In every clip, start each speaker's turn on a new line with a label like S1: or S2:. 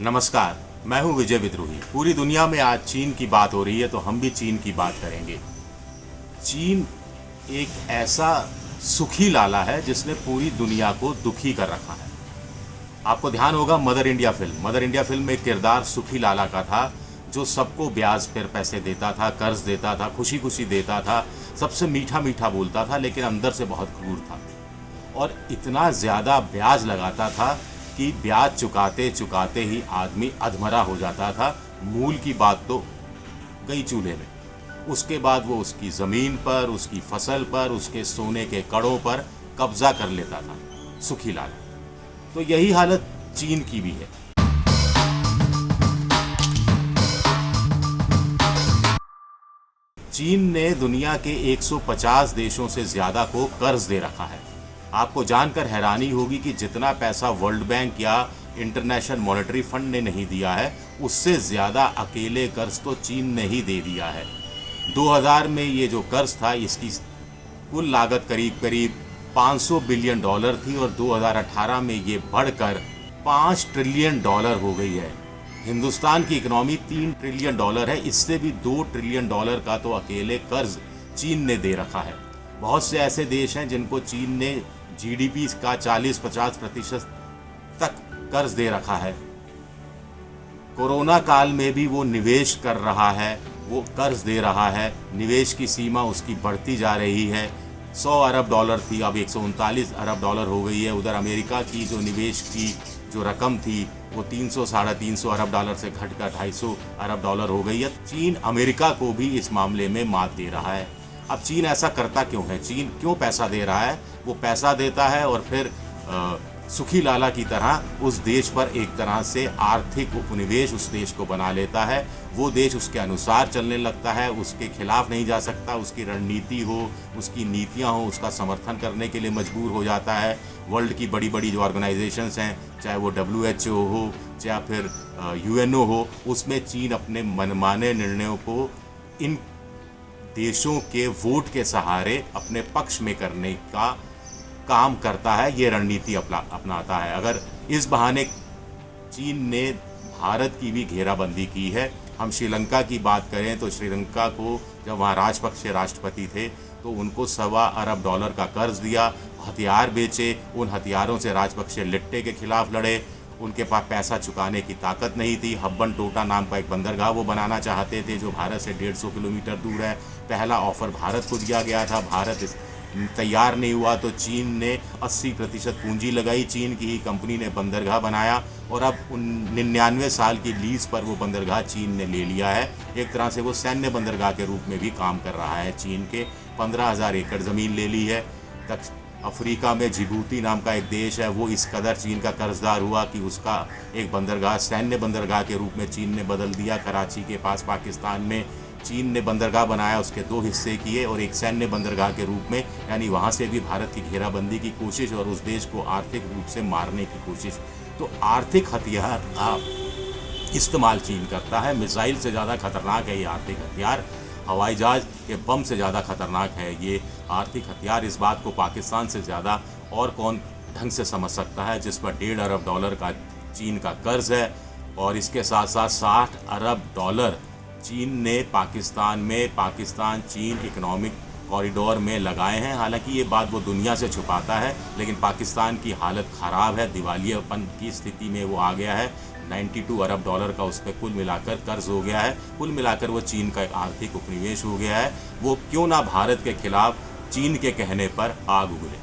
S1: नमस्कार, मैं हूं विजय विद्रोही। पूरी दुनिया में आज चीन की बात हो रही है तो हम भी चीन की बात करेंगे। चीन एक ऐसा सुखी लाला है जिसने पूरी दुनिया को दुखी कर रखा है। आपको ध्यान होगा मदर इंडिया फिल्म में एक किरदार सुखी लाला का था जो सबको ब्याज पर पैसे देता था, कर्ज देता था, खुशी खुशी देता था, सबसे मीठा मीठा बोलता था, लेकिन अंदर से बहुत क्रूर था और इतना ज़्यादा ब्याज लगाता था कि ब्याज चुकाते चुकाते ही आदमी अधमरा हो जाता था। मूल की बात तो गई चूल्हे में। उसके बाद वो उसकी ज़मीन पर, उसकी फसल पर, उसके सोने के कड़ों पर कब्जा कर लेता था सुखी लाला। तो यही हालत चीन की भी है। चीन ने दुनिया के 150 देशों से ज़्यादा को कर्ज दे रखा है। आपको जानकर हैरानी होगी कि जितना पैसा वर्ल्ड बैंक या इंटरनेशनल मॉनेटरी फंड ने नहीं दिया है, उससे ज़्यादा अकेले कर्ज तो चीन ने ही दे दिया है। 2000 में ये जो कर्ज था, इसकी कुल लागत करीब करीब $500 बिलियन थी और 2018 में ये बढ़कर $5 ट्रिलियन हो गई है। हिंदुस्तान की इकोनॉमी $3 ट्रिलियन है, इससे भी $2 ट्रिलियन का तो अकेले कर्ज चीन ने दे रखा है। बहुत से ऐसे देश हैं जिनको चीन ने जीडीपी का 40-50% तक कर्ज दे रखा है। कोरोना काल में भी वो निवेश कर रहा है, वो कर्ज दे रहा है, निवेश की सीमा उसकी बढ़ती जा रही है। $100 अरब थी, अब $139 अरब हो गई है। उधर अमेरिका की जो निवेश की जो रकम थी वो 300-350 अरब से घटकर $250 अरब हो गई है। चीन अमेरिका को भी इस मामले में मात दे रहा है। अब चीन ऐसा करता क्यों है? चीन क्यों पैसा दे रहा है? वो पैसा देता है और फिर सुखी लाला की तरह उस देश पर एक तरह से आर्थिक उपनिवेश उस देश को बना लेता है। वो देश उसके अनुसार चलने लगता है, उसके खिलाफ नहीं जा सकता। उसकी रणनीति हो, उसकी नीतियां हो, उसका समर्थन करने के लिए मजबूर हो जाता है। वर्ल्ड की बड़ी बड़ी जो ऑर्गेनाइजेशंस हैं, चाहे वो WHO हो या फिर UNO हो, उसमें चीन अपने मनमाने निर्णयों को इन देशों के वोट के सहारे अपने पक्ष में करने का काम करता है। ये रणनीति अपनाता है। अगर इस बहाने चीन ने भारत की भी घेराबंदी की है। हम श्रीलंका की बात करें तो श्रीलंका को जब वहाँ राजपक्षे राष्ट्रपति थे तो उनको $1.25 अरब का कर्ज दिया, हथियार बेचे, उन हथियारों से राजपक्षे लिट्टे के खिलाफ लड़े। उनके पास पैसा चुकाने की ताकत नहीं थी। हब्बन टोटा नाम का एक बंदरगाह वो बनाना चाहते थे जो भारत से 150 किलोमीटर दूर है। पहला ऑफर भारत को दिया गया था, भारत तैयार नहीं हुआ तो चीन ने 80% पूंजी लगाई। चीन की ही कंपनी ने बंदरगाह बनाया और अब 99 साल की लीज पर वो बंदरगाह चीन ने ले लिया है। एक तरह से वो सैन्य बंदरगाह के रूप में भी काम कर रहा है। चीन के 15,000 एकड़ ज़मीन ले ली है। अफ्रीका में जिबूती नाम का एक देश है, वो इस कदर चीन का कर्जदार हुआ कि उसका एक बंदरगाह सैन्य बंदरगाह के रूप में चीन ने बदल दिया। कराची के पास पाकिस्तान में चीन ने बंदरगाह बनाया, उसके 2 हिस्से किए और एक सैन्य बंदरगाह के रूप में, यानी वहाँ से भी भारत की घेराबंदी की कोशिश और उस देश को आर्थिक रूप से मारने की कोशिश। तो आर्थिक हथियार का इस्तेमाल चीन करता है। मिसाइल से ज़्यादा खतरनाक है ये आर्थिक हथियार। हवाई जहाज़ के बम से ज़्यादा खतरनाक है ये आर्थिक हथियार। इस बात को पाकिस्तान से ज़्यादा और कौन ढंग से समझ सकता है, जिस पर $1.5 अरब का चीन का कर्ज है और इसके साथ साथ $60 अरब चीन ने पाकिस्तान चीन इकोनॉमिक कॉरिडोर में लगाए हैं। हालांकि ये बात वो दुनिया से छुपाता है, लेकिन पाकिस्तान की हालत ख़राब है, दिवालियापन की स्थिति में वो आ गया है। $92 अरब का उस पर कुल मिलाकर कर्ज हो गया है। कुल मिलाकर वो चीन का एक आर्थिक उपनिवेश हो गया है। वो क्यों ना भारत के खिलाफ चीन के कहने पर आग उगले।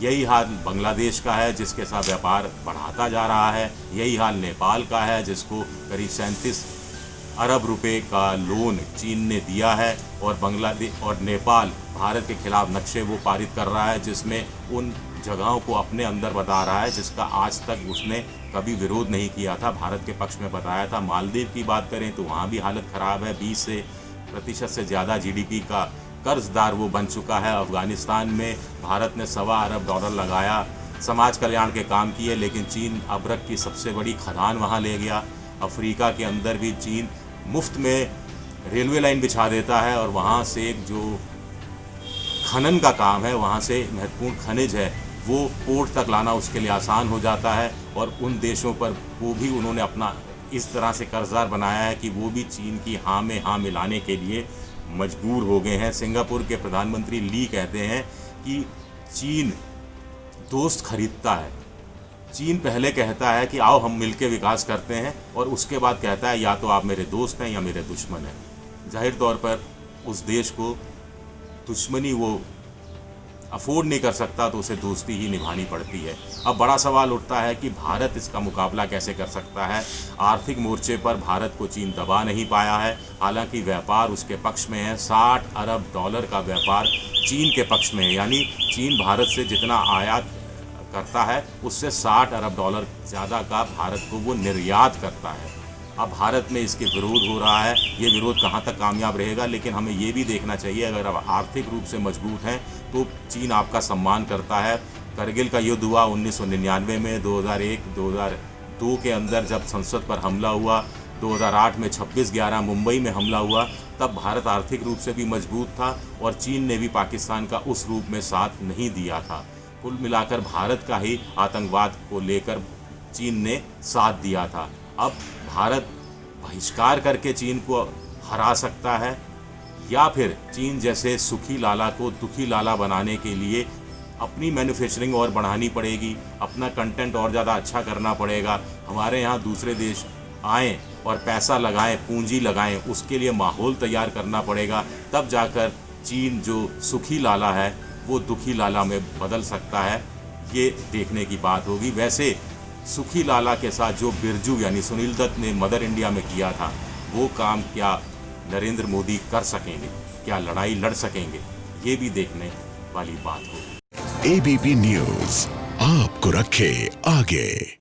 S1: यही हाल बांग्लादेश का है जिसके साथ व्यापार बढ़ाता जा रहा है। यही हाल नेपाल का है जिसको करीब 37 अरब रुपए का लोन चीन ने दिया है और बांग्लादेश और नेपाल भारत के खिलाफ नक्शे वो पारित कर रहा है जिसमें उन जगहों को अपने अंदर बता रहा है जिसका आज तक उसने कभी विरोध नहीं किया था, भारत के पक्ष में बताया था। मालदीव की बात करें तो वहाँ भी हालत ख़राब है। 20% से ज़्यादा GDP का कर्जदार वो बन चुका है। अफ़गानिस्तान में भारत ने $1.25 अरब लगाया, समाज कल्याण के काम किए, लेकिन चीन अबरक की सबसे बड़ी खदान वहाँ ले गया। अफ्रीका के अंदर भी चीन मुफ्त में रेलवे लाइन बिछा देता है और वहाँ से जो खनन का काम है, वहाँ से महत्वपूर्ण खनिज है वो पोर्ट तक लाना उसके लिए आसान हो जाता है। और उन देशों पर वो भी उन्होंने अपना इस तरह से कर्जदार बनाया है कि वो भी चीन की हाँ में हाँ मिलाने के लिए मजबूर हो गए हैं। सिंगापुर के प्रधानमंत्री ली कहते हैं कि चीन दोस्त खरीदता है। चीन पहले कहता है कि आओ हम मिलकर विकास करते हैं, और उसके बाद कहता है या तो आप मेरे दोस्त हैं या मेरे दुश्मन हैं। जाहिर तौर पर उस देश को दुश्मनी वो अफोर्ड नहीं कर सकता, तो उसे दोस्ती ही निभानी पड़ती है। अब बड़ा सवाल उठता है कि भारत इसका मुकाबला कैसे कर सकता है। आर्थिक मोर्चे पर भारत को चीन दबा नहीं पाया है, हालांकि व्यापार उसके पक्ष में है। 60 अरब डॉलर का व्यापार चीन के पक्ष में है, यानी चीन भारत से जितना आयात करता है उससे 60 अरब डॉलर ज़्यादा का भारत को वो निर्यात करता है। अब भारत में इसके विरोध हो रहा है, ये विरोध कहाँ तक कामयाब रहेगा, लेकिन हमें ये भी देखना चाहिए अगर आप आर्थिक रूप से मजबूत हैं तो चीन आपका सम्मान करता है। करगिल का युद्ध हुआ 1999 में, 2001, 2002 के अंदर जब संसद पर हमला हुआ, 2008 में 26/11 मुंबई में हमला हुआ, तब भारत आर्थिक रूप से भी मजबूत था और चीन ने भी पाकिस्तान का उस रूप में साथ नहीं दिया था। कुल मिलाकर भारत का ही आतंकवाद को लेकर चीन ने साथ दिया था। अब भारत बहिष्कार करके चीन को हरा सकता है, या फिर चीन जैसे सुखी लाला को दुखी लाला बनाने के लिए अपनी मैन्युफैक्चरिंग और बढ़ानी पड़ेगी, अपना कंटेंट और ज़्यादा अच्छा करना पड़ेगा। हमारे यहाँ दूसरे देश आएँ और पैसा लगाएं, पूंजी लगाएं, उसके लिए माहौल तैयार करना पड़ेगा। तब जाकर चीन जो सुखी लाला है वो दुखी लाला में बदल सकता है, ये देखने की बात होगी। वैसे सुखी लाला के साथ जो बिरजू यानी सुनील दत्त ने मदर इंडिया में किया था, वो काम क्या नरेंद्र मोदी कर सकेंगे, क्या लड़ाई लड़ सकेंगे, ये भी देखने वाली बात होगी।
S2: ABP न्यूज़ आपको रखे आगे।